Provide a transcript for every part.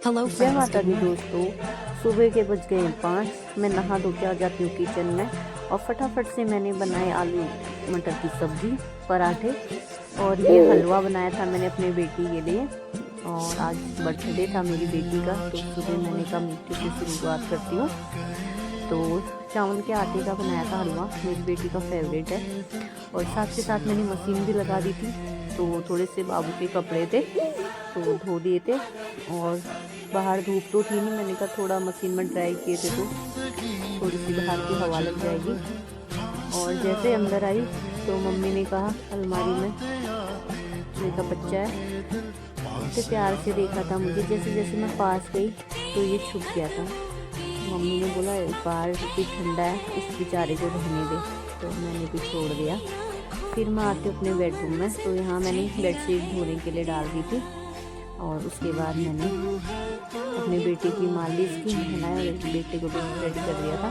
Hello जय friends, माता good दी morning. दोस्तों। सुबह के बज गए 5। मैं नहा धो के आ जाती हूँ किचन में और फटाफट से मैंने बनाए आलू मटर की सब्ज़ी, पराठे और ये हलवा बनाया था मैंने अपनी बेटी के लिए। और आज बर्थडे था मेरी बेटी का, तो सुबह मैंने कहा मीठे से शुरुआत करती हूँ। तो चावल के आटे का बनाया था हलवा, मेरी बेटी का फेवरेट है। और साथ के साथ मैंने मशीन भी लगा दी थी, तो थोड़े से बाबू के कपड़े थे तो धो दिए थे। और बाहर धूप तो थी नहीं, मैंने कहा थोड़ा मशीन में ड्राई किए थे तो थोड़ी सी बाहर की हवा लग जाएगी। और जैसे अंदर आई तो मम्मी ने कहा अलमारी में मेरा बच्चा है, उससे प्यार से देखा था मुझे। जैसे जैसे मैं पास गई तो ये छुप गया था। मम्मी ने बोला बाहर भी ठंडा है, इस बेचारे को रहने दे, तो मैंने भी छोड़ दिया। फिर मैं आती हूँ अपने बेडरूम में, तो यहाँ मैंने बेडशीट धोने के लिए डाल दी थी। और उसके बाद मैंने अपने बेटे की मालिश की, नहलाया और बेटे को भी रेडी कर दिया था।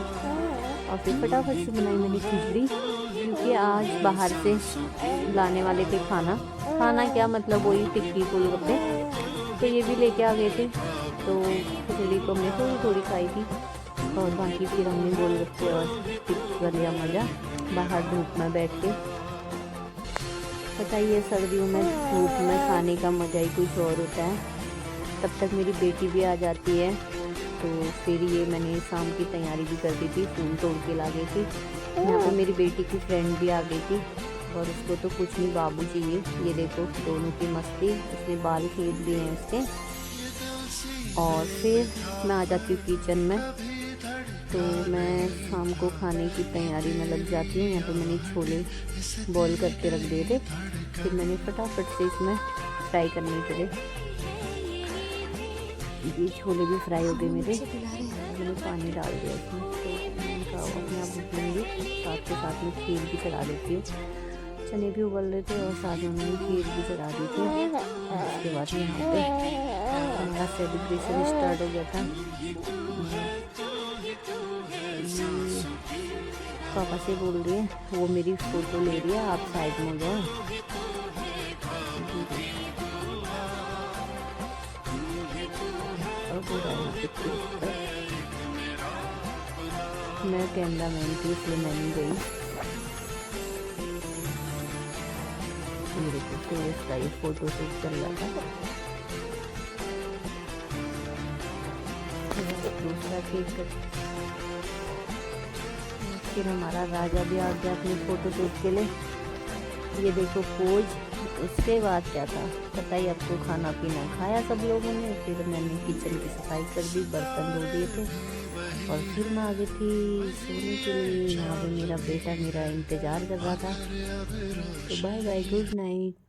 और फिर फटाफट से बनाई मैंने खिचड़ी, क्योंकि आज बाहर से लाने वाले थे खाना क्या मतलब वही टिक्की गोलगप्पे, तो ये भी लेके आ गए थे। तो खिचड़ी को हमने थोड़ी थोड़ी खाई थी और बाकी फिर हमने गोलगप्पे और टिक्की का लिया मज़ा बाहर धूप में बैठ के। पता ही है सर्दियों में धूप में खाने का मज़ा ही कुछ और होता है। तब तक मेरी बेटी भी आ जाती है, तो फिर ये मैंने शाम की तैयारी भी कर दी थी, फूल तोड़ के ला गई थी। यहाँ पे मेरी बेटी की फ्रेंड भी आ गई थी और उसको तो कुछ नहीं बाबू चाहिए। ये देखो दोनों की मस्ती, उसने बाल खींच दिए हैं उसके। और फिर मैं आ जाती हूँ किचन में, तो मैं शाम को खाने की तैयारी में लग जाती हूँ। यहाँ पे मैंने छोले बॉईल करके रख दिए थे, फिर मैंने फटाफट से इसमें फ्राई करने के लिए ये छोले भी फ्राई हो गए मेरे। मैंने पानी डाल दिया इसमें, तो मैंने कहा अपने आप भूखेंगे, साथ के साथ में खीर भी चढ़ा देती हूँ। चने भी उबल रहे थे और साथ में मैंने खीर भी चढ़ा दी थी। उसके बाद यहाँ पे हमारा सेलिब्रेशन स्टार्ट हो गया था। पापा से बोल रही है, वो मेरी फ़ोटो ले रही है, आप साइड में जाओ। मैं कैमरा मैन थी इसलिए मैं नहीं गई। मेरे को इसका ये फ़ोटो शूट चल रहा था। दूसरा केक, फिर हमारा राजा भी आ गया अपनी फ़ोटो शूट के लिए। ये देखो पोज। उसके बाद क्या था पता ही आपको, खाना पीना खाया सब लोगों ने। फिर मैंने किचन की सफाई कर दी, बर्तन धो दिए थे और फिर मैं आ गई थी सोने के लिए। यहाँ पे मेरा बेटा मेरा इंतज़ार कर रहा था। तो बाय बाय, गुड नाइट।